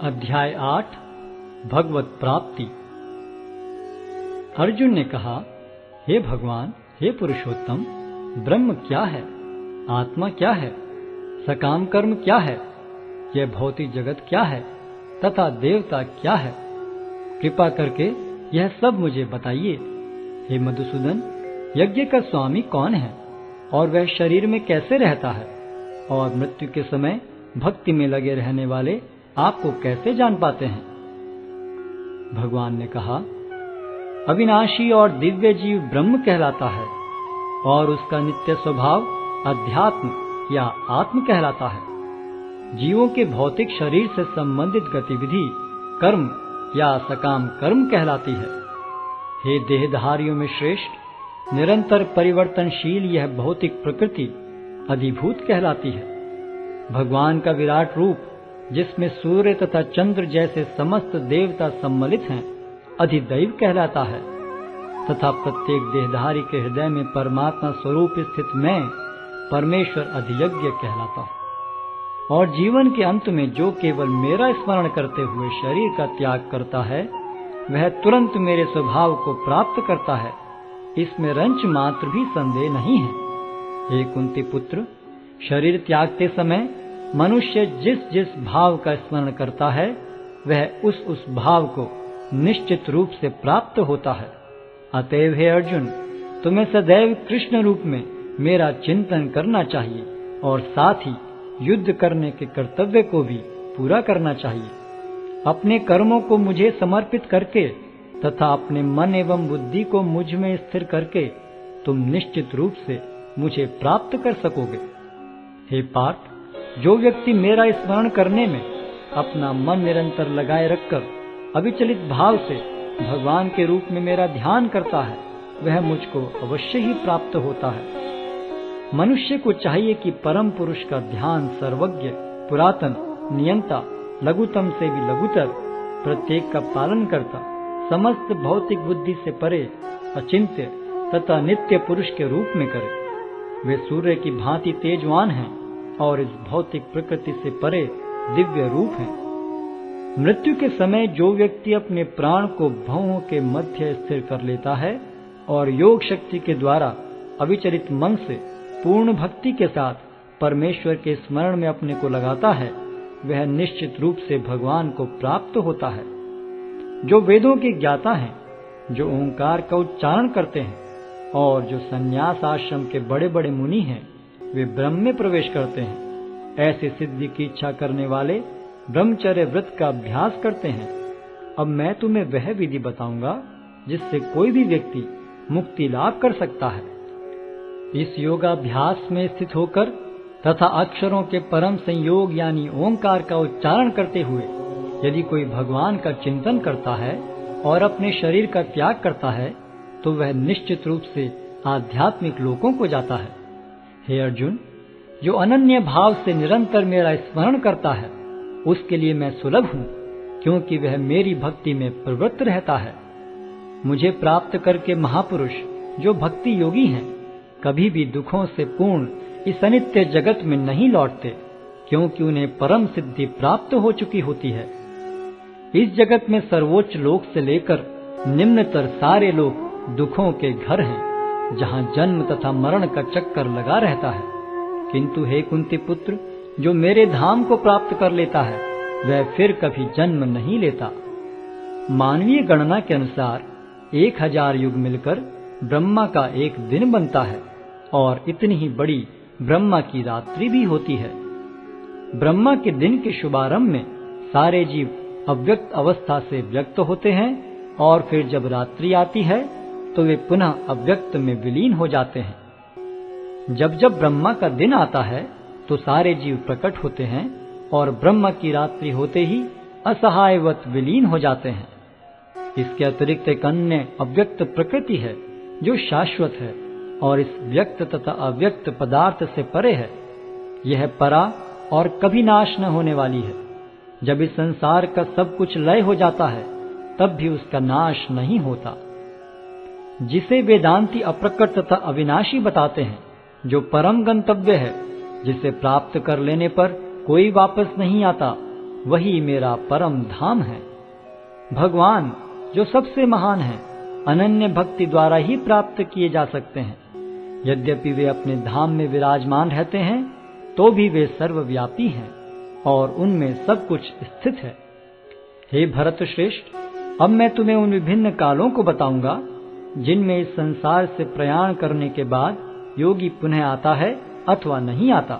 अध्याय 8 भगवत प्राप्ति। अर्जुन ने कहा, हे भगवान, हे पुरुषोत्तम, ब्रह्म क्या है, आत्मा क्या है, सकाम कर्म क्या है, यह भौतिक जगत क्या है तथा देवता क्या है? कृपा करके यह सब मुझे बताइए। हे मधुसूदन, यज्ञ का स्वामी कौन है और वह शरीर में कैसे रहता है, और मृत्यु के समय भक्ति में लगे रहने वाले आपको कैसे जान पाते हैं? भगवान ने कहा, अविनाशी और दिव्य जीव ब्रह्म कहलाता है और उसका नित्य स्वभाव अध्यात्म या आत्म कहलाता है। जीवों के भौतिक शरीर से संबंधित गतिविधि कर्म या सकाम कर्म कहलाती है। हे देहधारियों में श्रेष्ठ, निरंतर परिवर्तनशील यह भौतिक प्रकृति अधिभूत कहलाती है। भगवान का विराट रूप, जिसमें सूर्य तथा चंद्र जैसे समस्त देवता सम्मिलित हैं, अधिदैव कहलाता है तथा प्रत्येक देहधारी के हृदय में परमात्मा स्वरूप स्थित मैं परमेश्वर अधियज्ञ कहलाता हूँ। और जीवन के अंत में जो केवल मेरा स्मरण करते हुए शरीर का त्याग करता है, वह तुरंत मेरे स्वभाव को प्राप्त करता है। इसमें रंच मात्र भी संदेह नहीं है। हे कुंती पुत्र, शरीर त्यागते समय मनुष्य जिस जिस भाव का स्मरण करता है, वह उस भाव को निश्चित रूप से प्राप्त होता है। अतएव हे अर्जुन, तुम्हें सदैव कृष्ण रूप में मेरा चिंतन करना चाहिए और साथ ही युद्ध करने के कर्तव्य को भी पूरा करना चाहिए। अपने कर्मों को मुझे समर्पित करके तथा अपने मन एवं बुद्धि को मुझ में स्थिर करके तुम निश्चित रूप से मुझे प्राप्त कर सकोगे। हे पार्थ, जो व्यक्ति मेरा स्मरण करने में अपना मन निरंतर लगाए रखकर अविचलित भाव से भगवान के रूप में मेरा ध्यान करता है, वह मुझको अवश्य ही प्राप्त होता है। मनुष्य को चाहिए कि परम पुरुष का ध्यान सर्वज्ञ, पुरातन, नियंता, लघुतम से भी लघुतर, प्रत्येक का पालन करता, समस्त भौतिक बुद्धि से परे, अचिंत्य तथा नित्य पुरुष के रूप में करे। वे सूर्य की भांति तेजवान हैं और इस भौतिक प्रकृति से परे दिव्य रूप है। मृत्यु के समय जो व्यक्ति अपने प्राण को भवों के मध्य स्थिर कर लेता है और योग शक्ति के द्वारा अविचलित मन से पूर्ण भक्ति के साथ परमेश्वर के स्मरण में अपने को लगाता है, वह निश्चित रूप से भगवान को प्राप्त होता है। जो वेदों के ज्ञाता हैं, जो ओंकार का उच्चारण करते हैं और जो संन्यास आश्रम के बड़े बड़े मुनि हैं, वे ब्रह्म में प्रवेश करते हैं। ऐसे सिद्धि की इच्छा करने वाले ब्रह्मचर्य व्रत का अभ्यास करते हैं। अब मैं तुम्हें वह विधि बताऊंगा जिससे कोई भी व्यक्ति मुक्ति लाभ कर सकता है। इस योगाभ्यास में स्थित होकर तथा अक्षरों के परम संयोग यानी ओंकार का उच्चारण करते हुए यदि कोई भगवान का चिंतन करता है और अपने शरीर का त्याग करता है, तो वह निश्चित रूप से आध्यात्मिक लोकों को जाता है। हे अर्जुन, जो अनन्य भाव से निरंतर मेरा स्मरण करता है, उसके लिए मैं सुलभ हूँ, क्योंकि वह मेरी भक्ति में प्रवृत्त रहता है। मुझे प्राप्त करके महापुरुष, जो भक्ति योगी हैं, कभी भी दुखों से पूर्ण इस अनित्य जगत में नहीं लौटते, क्योंकि उन्हें परम सिद्धि प्राप्त हो चुकी होती है। इस जगत में सर्वोच्च लोक से लेकर निम्नतर सारे लोक दुखों के घर हैं, जहाँ जन्म तथा मरण का चक्कर लगा रहता है। किंतु हे कुंती पुत्र, जो मेरे धाम को प्राप्त कर लेता है, वह फिर कभी जन्म नहीं लेता। मानवीय गणना के अनुसार 1000 युग मिलकर ब्रह्मा का एक दिन बनता है और इतनी ही बड़ी ब्रह्मा की रात्रि भी होती है। ब्रह्मा के दिन के शुभारंभ में सारे जीव अव्यक्त अवस्था से व्यक्त होते हैं और फिर जब रात्रि आती है तो वे पुनः अव्यक्त में विलीन हो जाते हैं। जब जब ब्रह्मा का दिन आता है तो सारे जीव प्रकट होते हैं और ब्रह्मा की रात्रि होते ही असहायवत विलीन हो जाते हैं। इसके अतिरिक्त एक अन्य अव्यक्त प्रकृति है जो शाश्वत है और इस व्यक्त तथा अव्यक्त पदार्थ से परे है। यह परा और कभी नाश न होने वाली है। जब इस संसार का सब कुछ लय हो जाता है, तब भी उसका नाश नहीं होता। जिसे वेदांती अप्रकट तथा अविनाशी बताते हैं, जो परम गंतव्य है, जिसे प्राप्त कर लेने पर कोई वापस नहीं आता, वही मेरा परम धाम है। भगवान जो सबसे महान है, अनन्य भक्ति द्वारा ही प्राप्त किए जा सकते हैं। यद्यपि वे अपने धाम में विराजमान रहते हैं, तो भी वे सर्वव्यापी हैं और उनमें सब कुछ स्थित है। हे भरत श्रेष्ठ, अब मैं तुम्हें उन विभिन्न कालों को बताऊंगा जिनमें इस संसार से प्रयाण करने के बाद योगी पुनः आता है अथवा नहीं आता।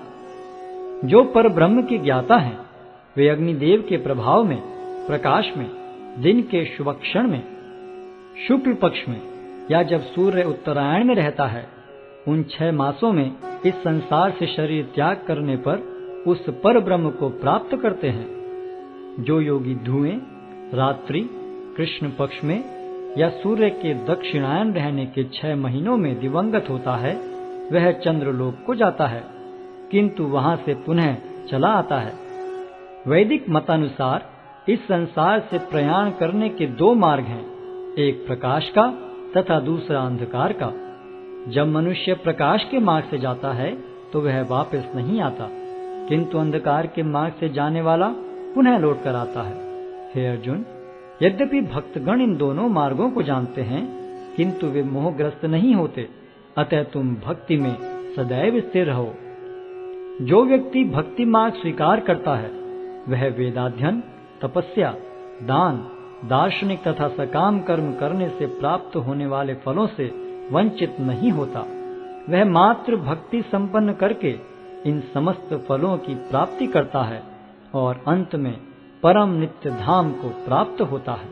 जो पर ब्रह्म के ज्ञाता हैं, वे अग्निदेव के प्रभाव में, प्रकाश में, दिन के शुभ क्षण में, शुक्ल पक्ष में या जब सूर्य उत्तरायण में रहता है, उन 6 मासों में इस संसार से शरीर त्याग करने पर उस पर ब्रह्म को प्राप्त करते हैं। जो योगी धुएं, रात्रि, कृष्ण पक्ष में या सूर्य के दक्षिणायन रहने के 6 महीनों में दिवंगत होता है, वह चंद्रलोक को जाता है, किंतु वहां से पुनः चला आता है। वैदिक मतानुसार इस संसार से प्रयाण करने के 2 मार्ग हैं, एक प्रकाश का तथा दूसरा अंधकार का। जब मनुष्य प्रकाश के मार्ग से जाता है तो वह वापस नहीं आता, किंतु अंधकार के मार्ग से जाने वाला पुनः लौट कर आता है। हे अर्जुन, यद्यपि भक्तगण इन दोनों मार्गों को जानते हैं, किंतु वे मोहग्रस्त नहीं होते, अतः तुम भक्ति में सदैव स्थिर रहो। जो व्यक्ति भक्ति मार्ग स्वीकार करता है, वह वेदाध्ययन, तपस्या, दान, दार्शनिक तथा सकाम कर्म करने से प्राप्त होने वाले फलों से वंचित नहीं होता। वह मात्र भक्ति संपन्न करके इन समस्त फलों की प्राप्ति करता है और अंत में परम नित्य धाम को प्राप्त होता है।